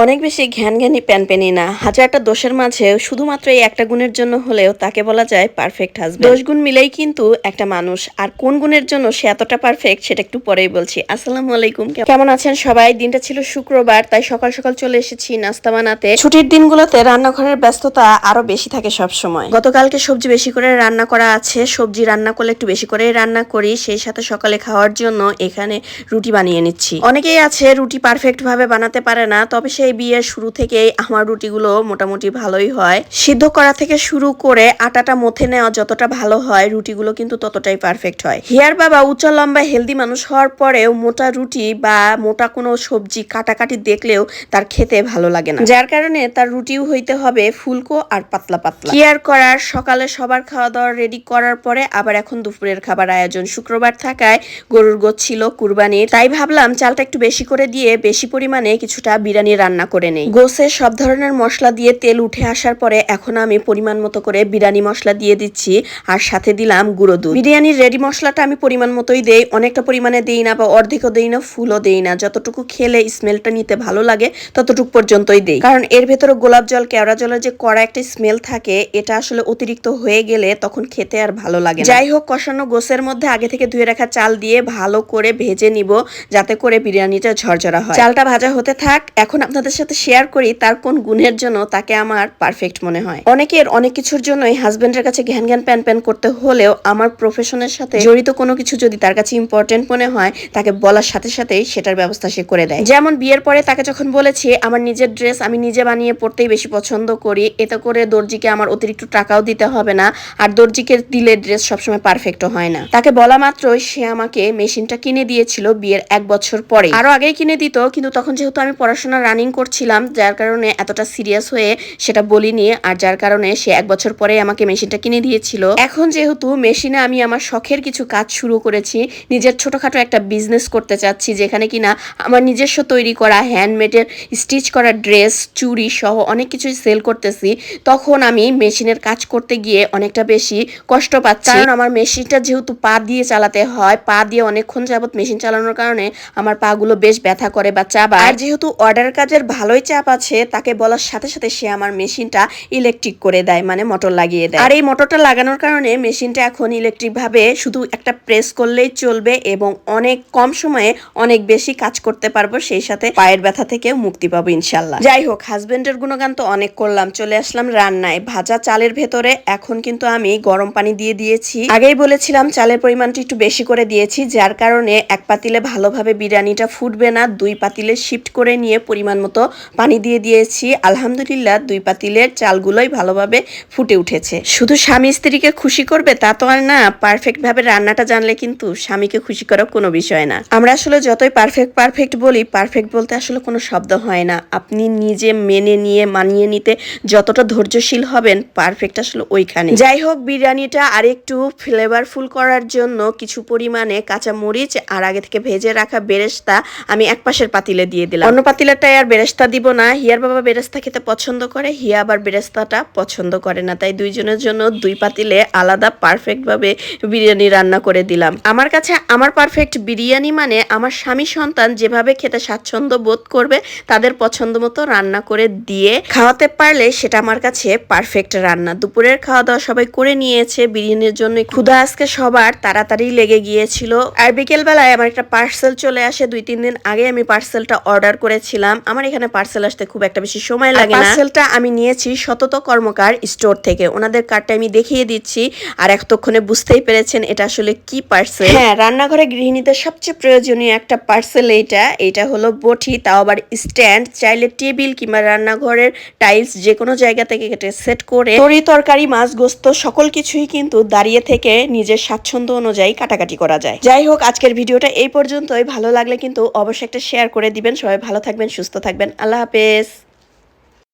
অনেক বেশি ঘ্যানঘ্যানি প্যানপ্যানি না, হাজারটা দোষের মাঝে শুধুমাত্র এই একটা গুণের জন্য হলেও তাকে বলা যায় পারফেক্ট হাজবেন্ড। দোষ গুণ মিলেই কিন্তু একটা মানুষ। আর কোন গুণের জন্য সে এতটা পারফেক্ট সেটা একটু পরেই বলছি। আসসালামু আলাইকুম, কেমন আছেন সবাই? দিনটা ছিল শুক্রবার, তাই সকাল সকাল চলে এসেছি নাস্তা বানাতে। ছুটির দিনগুলোতে রান্নাঘরের ব্যস্ততা আরো বেশি থাকে সব সময়। গতকালকে সবজি বেশি করে রান্না করা আছে, সবজি রান্না করলে একটু বেশি করেই রান্না করি। সেই সাথে সকালে খাওয়ার জন্য এখানে রুটি বানিয়ে নিচ্ছি। অনেকেই আছে রুটি পারফেক্ট ভাবে বানাতে পারে না, তবে সেই বিয়ের শুরু থেকেই আমার রুটিগুলো মোটামুটি ভালোই হয়। সিদ্ধ করা থেকে শুরু করে আটাটা মথে নেওয়া যতটা ভালো হয়, রুটিগুলো কিন্তু ততটাই পারফেক্ট হয়। হিয়ার বাবা উচ্চ লম্বা হেলদি মানুষ হওয়ার পরেও মোটা রুটি বা মোটা কোনো সবজি কাটাকাটি দেখলেও তার খেতে ভালো লাগে না, যার কারণে তার রুটিও হইতে হবে ফুলকো আর পাতলা পাতলা। কি আর করার, সকালে সবার খাওয়া দাওয়া রেডি করার পরে আবার এখন দুপুরের খাবার আয়োজন। শুক্রবার থাকায় গরুর গোশ ছিল কুরবানির, তাই ভাবলাম চালটা একটু বেশি করে দিয়ে বেশি পরিমাণে কিছুটা বিরিয়ানি রান্না করে নেই। গোশে সব ধরনের মশলা দিয়ে তেল উঠে আসার পরে এখন আমি পরিমাণ মতো করে বিরিয়ানি মশলা দিয়ে দিচ্ছি, আর সাথে দিলাম গুঁড়ো দুধ। বিরিয়ানির রেডি মশলাটা আমি পরিমাণ মতোই দেই, অনেকটা পরিমাণে দেই না বা অর্ধেকও দেই না, ফুলও দেই না। যতটুকু খেলে স্মেলটা নিতে ভালো লাগে ততটুকু পর্যন্তই দেই, কারণ এর ভেতরে গোলাপ জল কেওড়া জলের যে কড়া একটা স্মেল থাকে, এটা আসলে অতিরিক্ত হয়ে গেলে তখন খেতে আর ভালো লাগে না। যাই হোক, কষানো গোশের মধ্যে আগে থেকে ধুয়ে রাখা চাল দিয়ে ভালো করে ভেজে নিব, যাতে করে বিরিয়ানিটা ঝরঝরা হয়। চালটা ভাজা হতে থাক, এখন আপনাদের সাথে শেয়ার করি তার কোন গুণের জন্য তাকে আমার পারফেক্ট মনে হয়। অনেকের অনেক কিছুর জন্যই হাজবেন্ডের কাছে ঘ্যান ঘ্যান প্যান প্যান করতে হলেও আমার প্রফেশনের সাথে জড়িত কোনো কিছু যদি তার কাছে ইম্পর্টেন্ট মনে হয়, তাকে বলার সাথে সাথেই সেটার ব্যবস্থা সে করে দেয়। যেমন বিয়ের পরে তাকে যখন বলেছি আমার নিজের ড্রেস আমি নিজে বানিয়ে পড়তেই বেশি পছন্দ করি, এতে করে দর্জিকে আমার অতিরিক্ত টাকাও দিতে হবে না, আর দর্জিকে দিলে ড্রেস সবসময় পারফেক্টও হয় না। তাকে বলা মাত্রই সে আমাকে মেশিনটা কিনে দিয়েছিল বিয়ের 1 বছর পরে। আরো আগেই কিনে দিত, কিন্তু তখন যেহেতু আমি পড়াশোনা রানিং করছিলাম, যার কারণে এতটা সিরিয়াস হয়ে সেটা বলিনি, আর যার কারণে সে 1 বছর পরে আমাকে মেশিনটা কিনে দিয়েছিল। এখন যেহেতু মেশিনে আমি আমার শখের কিছু কাজ শুরু করেছি, নিজের ছোটখাটো একটা বিজনেস করতে চাচ্ছি, যেখানে কিনা আমার নিজস্ব তৈরি করা হ্যান্ডমেডের স্টিচ করা ড্রেস, চুড়ি সহ অনেক কিছুই সেল করতেছি, তখন আমি মেশিনের কাজ করতে গিয়ে অনেকটা বেশি কষ্ট পাচ্ছি। কারণ আমার মেশিনটা যেহেতু পা দিয়ে চালাতে হয়, পা দিয়ে অনেকক্ষণ যাবত মেশিন চালানোর কারণে আমার পা গুলো বেশ ব্যথা করে বা চাবায়। আর যেহেতু অর্ডার কাজের ভালোই চাপ আছে, তাকে বলার সাথে সাথে সে আমার মেশিনটা ইলেকট্রিক করে দেয়, মানে মোটর লাগিয়ে দেয়। আর এই মোটরটা লাগানোর কারণে মেশিনটা এখন ইলেকট্রিক ভাবে শুধু একটা প্রেস করলেই চলবে এবং অনেক কম সময়ে অনেক বেশি কাজ করতে পারবো, সেই সাথে পায়ের ব্যথা থেকে মুক্তি পাবো ইনশাল্লাহ। যাই হোক, হাজবেন্ডের গুণগান তো অনেক করলাম, চলে আসলাম রান্নায়। ভাজা চালের ভেতরে এখন কিন্তু আমি গরম পানি দিয়ে দিয়েছি। আগেই বলেছিলাম চালের পরিমাণটা একটু বেশি করে দিয়েছি, যার কারণে এক পাতিলে ভালোভাবে বিরিয়ানিটা ফুটবে না, 2 পাতিলে শিফট করে নিয়ে পরিমাণ মতো পানি দিয়ে দিয়েছি। আলহামদুলিল্লাহ 2 পাতিলের চালগুলোই ভালোভাবে ফুটে উঠেছে। শুধু স্বামী স্ত্রীকে খুশি করবে তা তো আর না, পারফেক্ট ভাবে রান্নাটা জানলে কিন্তু স্বামীকে খুশি করা কোনো বিষয় না। আমরা আসলে যতই পারফেক্ট বলি, পারফেক্ট বলতে আসলে কোনো শব্দ হয় না। আপনি নিজে মেনে নিয়ে মানিয়ে নিতে যতটা ধৈর্যশীল হবেন, পারফেক্ট আসলে ওইখানে। যাই হোক, বিরিয়ানিটা আরেকটু ফ্লেভারফুল করার জন্য কিছু পরিমাণে কাঁচা মরিচ আর আগে থেকে ভেজে রাখা বেরেস্তা আমি এক পাশের পাতিলে দিয়ে দিলাম। অন্য পাতিলেটায় আর বেরেস্তা দিব না, হিয়ার বাবা বেরেস্তা খেতে পছন্দ করে, হিয়া আবার বেরেস্তাটা পছন্দ করে না, তাই দুইজনের জন্য 2 পাতিলে আলাদা পারফেক্ট ভাবে বিরিয়ানি রান্না করে দিলাম। আমার কাছে আমার পারফেক্ট বিরিয়ানি মানে আমার স্বামী সন্তান যেভাবে খেতে স্বাচ্ছন্দ্য বোধ করবে, তাদের পছন্দ মতো রান্না করে দিয়ে খাওয়াতে পারলে সেটা আমার কাছে পারফেক্ট রান্না। দুপুরের খাওয়া দাওয়া সবাই করে নিয়েছে, বিরিয়ানির জন্য ক্ষুধা আজকে সবার তাড়াতাড়ি লেগে গিয়েছিল। আর বিকেল বেলায় আমার একটা পার্সেল চলে আসে, 2-3 দিন আগে আমি পার্সেলটা অর্ডার করেছিলাম। আমার এখানে পার্সেল আসতে খুব একটা বেশি সময় লাগে না। পার্সেলটা আমি নিয়েছি সতত কর্মকার স্টোর থেকে, ওনাদের কার্ডটা আমি দেখিয়ে দিচ্ছি, আর এতক্ষণে বুঝতেই পেরেছেন এটা আসলে কি পার্সেল। হ্যাঁ, রান্নাঘরে গৃহিণীদের সবচেয়ে প্রয়োজনীয় একটা পার্সেল এইটা হলো বটি, তাও আবার স্ট্যান্ড। চাইলে টেবিল কিংবা রান্নাঘরের টাইলস যে কোনো জায়গা থেকে কেটে সেট করে তরি তরকারি মাছ গোস্ত সকল কিছুই কিন্তু দাঁড়িয়ে থেকে নিজের স্বাচ্ছন্দ্য অনুযায়ী কাটাকাটি করা যায়। যাই হোক, আজকের ভিডিওটা এই পর্যন্তই। ভালো লাগলে কিন্তু অবশ্যই একটা শেয়ার করে দিবেন। সবাই ভালো থাকবেন, সুস্থ থাকবেন। আল্লাহ হাফেজ।